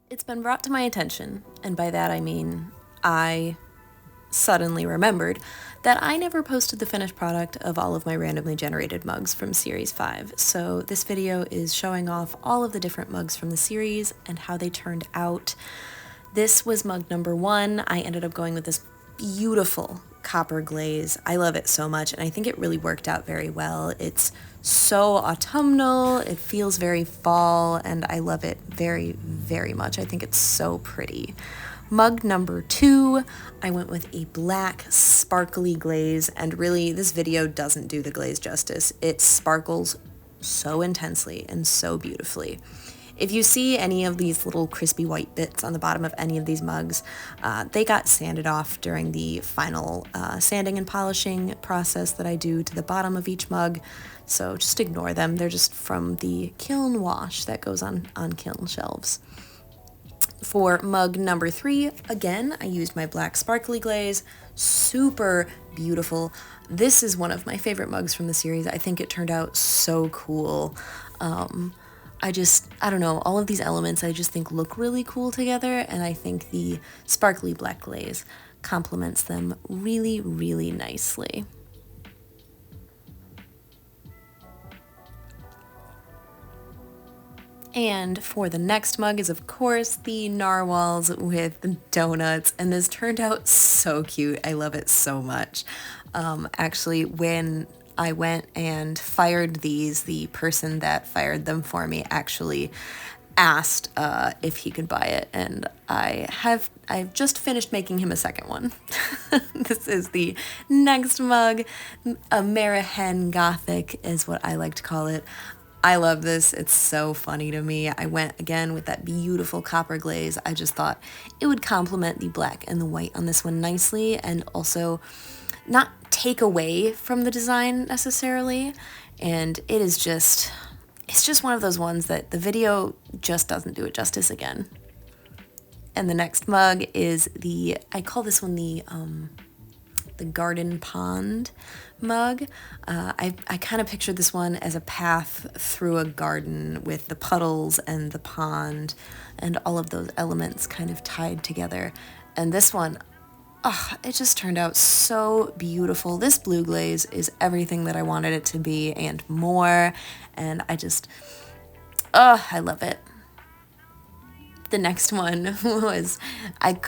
It's been brought to my attention, and by that I mean I suddenly remembered that I never posted the finished product of all of my randomly generated mugs from Series 5. So this video is showing off all of the different mugs from the series and how they turned out. This was mug number 1. I ended up going with this beautiful copper glaze. I love it so much, and I think it really worked out very well. It's so autumnal, it feels very fall, and I love it very, very much. I think it's so pretty. Mug number 2, I went with a black sparkly glaze, and really this video doesn't do the glaze justice. It sparkles so intensely and so beautifully. If you see any of these little crispy white bits on the bottom of any of these mugs, they got sanded off during the final sanding and polishing process that I do to the bottom of each mug, so just ignore them. They're just from the kiln wash that goes on kiln shelves. For mug number 3, again, I used my black sparkly glaze. Super beautiful. This is one of my favorite mugs from the series. I think it turned out so cool. I don't know, all of these elements I just think look really cool together, and I think the sparkly black glaze complements them really, really nicely. And for the next mug is, of course, the narwhals with donuts, and this turned out so cute. I love it so much. Actually, when I went and fired these, the person that fired them for me actually asked if he could buy it, and I've just finished making him a second one. This is the next mug. Amerihen Gothic is what I like to call it. I love this. It's so funny to me. I went again with that beautiful copper glaze. I just thought it would complement the black and the white on this one nicely, and also not take away from the design necessarily. And it is just, it's just one of those ones that the video just doesn't do it justice again. And the next mug is I call this one the garden pond mug. I kind of pictured this one as a path through a garden with the puddles and the pond and all of those elements kind of tied together. And this one, it just turned out so beautiful. This blue glaze is everything that I wanted it to be and more, and I love it. The next one was, I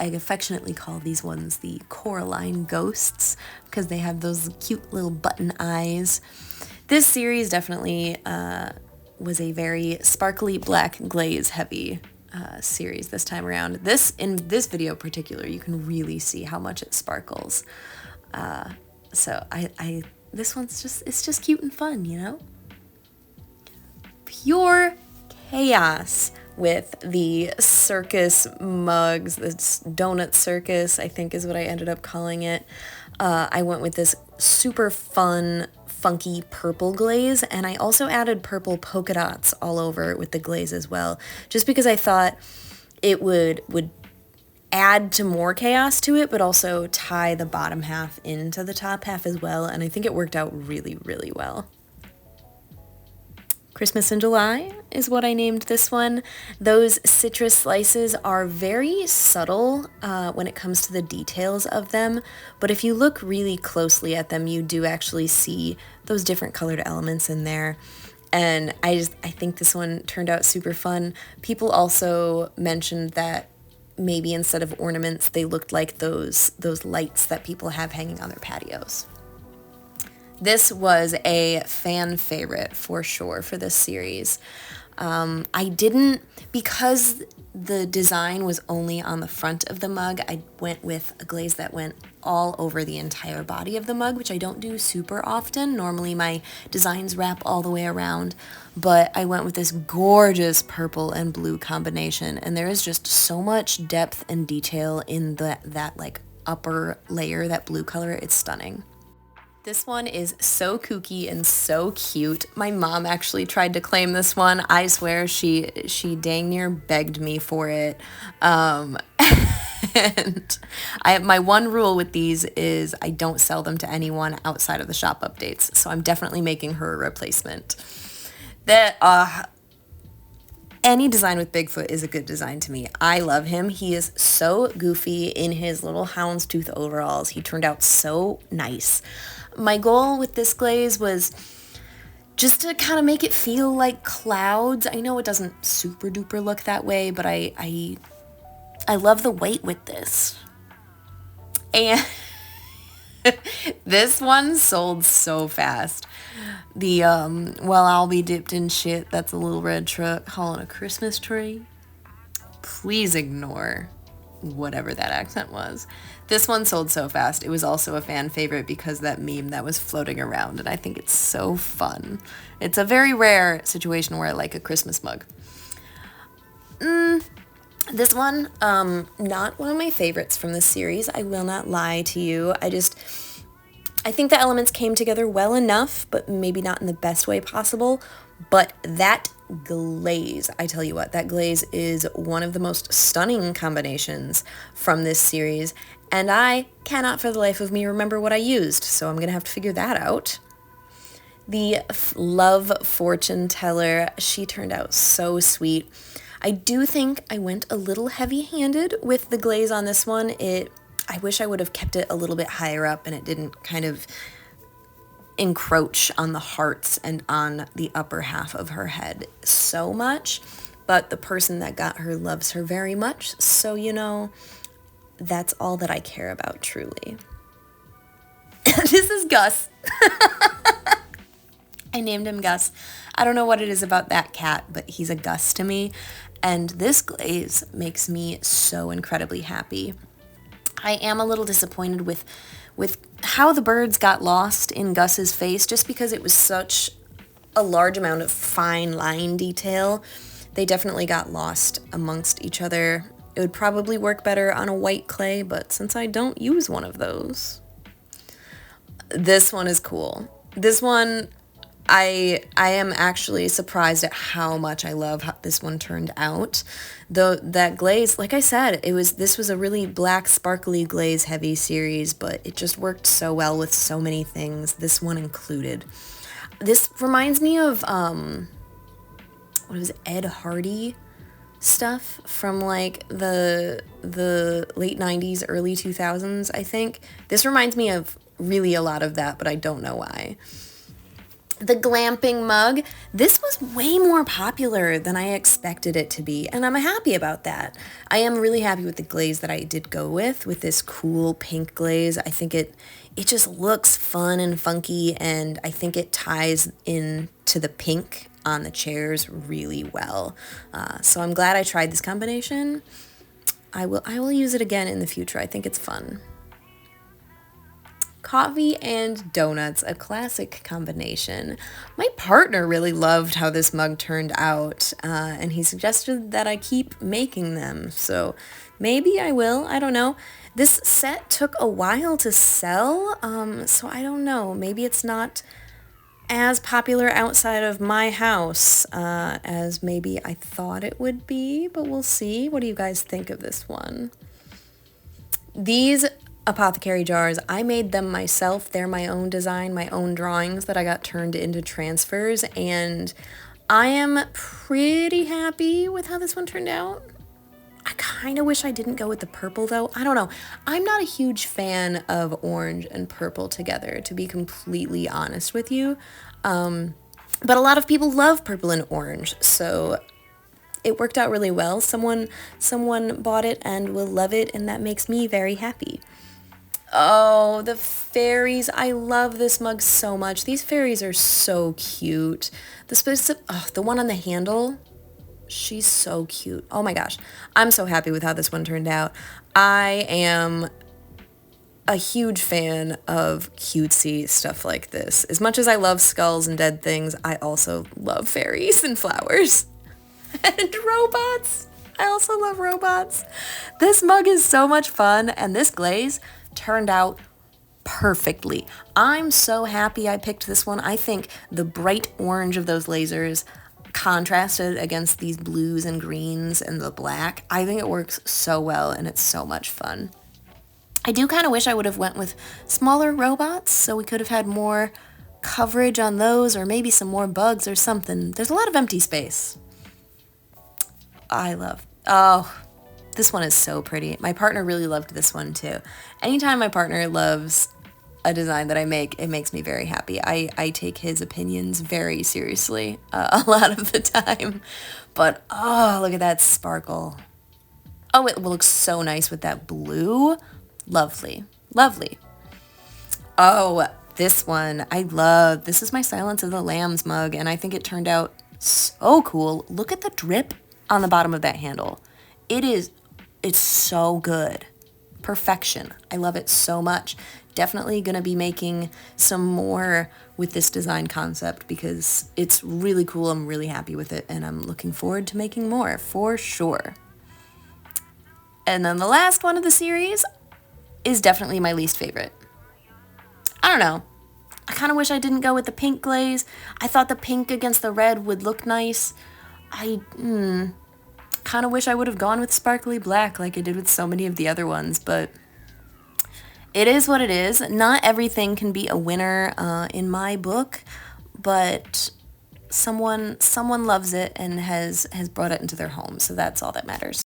affectionately call these ones the Coraline Ghosts because they have those cute little button eyes. This series definitely was a very sparkly black glaze heavy series this time around. In this video in particular, you can really see how much it sparkles. So this one's just cute and fun, you know? Pure chaos with the circus mugs. This donut circus, I think, is what I ended up calling it. I went with this super fun, funky purple glaze, and I also added purple polka dots all over with the glaze as well, just because I thought it would add to more chaos to it, but also tie the bottom half into the top half as well, and I think it worked out really, really well. Christmas in July is what I named this one. Those citrus slices are very subtle when it comes to the details of them, but if you look really closely at them, you do actually see those different colored elements in there. And I think this one turned out super fun. People also mentioned that maybe instead of ornaments, they looked like those lights that people have hanging on their patios. This was a fan favorite for sure for this series. Because the design was only on the front of the mug, I went with a glaze that went all over the entire body of the mug, which I don't do super often. Normally my designs wrap all the way around, but I went with this gorgeous purple and blue combination, and there is just so much depth and detail in that like upper layer, that blue color. It's stunning. This one is so kooky and so cute. My mom actually tried to claim this one. I swear she dang near begged me for it. And my one rule with these is I don't sell them to anyone outside of the shop updates. So I'm definitely making her a replacement. Any design with Bigfoot is a good design to me. I love him. He is so goofy in his little houndstooth overalls. He turned out so nice. My goal with this glaze was just to kind of make it feel like clouds. I know it doesn't super duper look that way, but I love the white with this. And this one sold so fast. The well, I'll be dipped in shit. That's a little red truck hauling a Christmas tree. Please ignore whatever that accent was. This one sold so fast. It was also a fan favorite because of that meme that was floating around, and I think it's so fun. It's a very rare situation where I like a Christmas mug. This one, not one of my favorites from this series. I will not lie to you. I think the elements came together well enough, but maybe not in the best way possible. But that glaze, I tell you what, that glaze is one of the most stunning combinations from this series. And I cannot for the life of me remember what I used, so I'm going to have to figure that out. The Love Fortune Teller, she turned out so sweet. I do think I went a little heavy-handed with the glaze on this one. I wish I would have kept it a little bit higher up and it didn't kind of encroach on the hearts and on the upper half of her head so much. But the person that got her loves her very much, so that's all that I care about, truly. This is Gus. I named him Gus. I don't know what it is about that cat, but he's a Gus to me. And this glaze makes me so incredibly happy. I am a little disappointed with how the birds got lost in Gus's face, just because it was such a large amount of fine line detail. They definitely got lost amongst each other. It would probably work better on a white clay, but since I don't use one of those, this one is cool. This one, I am actually surprised at how much I love how this one turned out. Though that glaze, like I said, this was a really black, sparkly glaze heavy series, but it just worked so well with so many things, this one included. This reminds me of Ed Hardy stuff from like the late 90s, early 2000s, I think. This reminds me of really a lot of that, but I don't know why. The glamping mug, this was way more popular than I expected it to be, and I'm happy about that. I am really happy with the glaze that I did go with this cool pink glaze. I think it just looks fun and funky, and I think it ties into the pink on the chairs really well. So I'm glad I tried this combination. I will use it again in the future. I think it's fun. Coffee and donuts, a classic combination. My partner really loved how this mug turned out, and he suggested that I keep making them, so maybe I will, I don't know. This set took a while to sell, so I don't know, maybe it's not as popular outside of my house as maybe I thought it would be, but we'll see. What do you guys think of this one? These apothecary jars, I made them myself. They're my own design, my own drawings that I got turned into transfers, and I am pretty happy with how this one turned out. I kind of wish I didn't go with the purple though. I don't know. I'm not a huge fan of orange and purple together, to be completely honest with you. But a lot of people love purple and orange, so it worked out really well. Someone bought it and will love it, and that makes me very happy. Oh, the fairies. I love this mug so much. These fairies are so cute. The one on the handle, she's so cute. Oh my gosh. I'm so happy with how this one turned out. I am a huge fan of cutesy stuff like this. As much as I love skulls and dead things, I also love fairies and flowers. And robots. I also love robots. This mug is so much fun, and this glaze turned out perfectly. I'm so happy I picked this one. I think the bright orange of those lasers contrasted against these blues and greens and the black. I think it works so well, and it's so much fun. I do kind of wish I would have went with smaller robots, so we could have had more coverage on those, or maybe some more bugs or something. There's a lot of empty space. Oh, this one is so pretty. My partner really loved this one too. Anytime my partner loves a design that I make, it makes me very happy. I take his opinions very seriously a lot of the time. But oh, look at that sparkle. Oh, it looks so nice with that blue. Lovely. Lovely. Oh, this one I love. This is my Silence of the Lambs mug, and I think it turned out so cool. Look at the drip on the bottom of that handle. It's so good. Perfection. I love it so much. Definitely going to be making some more with this design concept because it's really cool. I'm really happy with it, and I'm looking forward to making more for sure. And then the last one of the series is definitely my least favorite. I don't know. I kind of wish I didn't go with the pink glaze. I thought the pink against the red would look nice. I kind of wish I would have gone with sparkly black like I did with so many of the other ones, but it is what it is. Not everything can be a winner in my book, but someone loves it and has brought it into their home, so that's all that matters.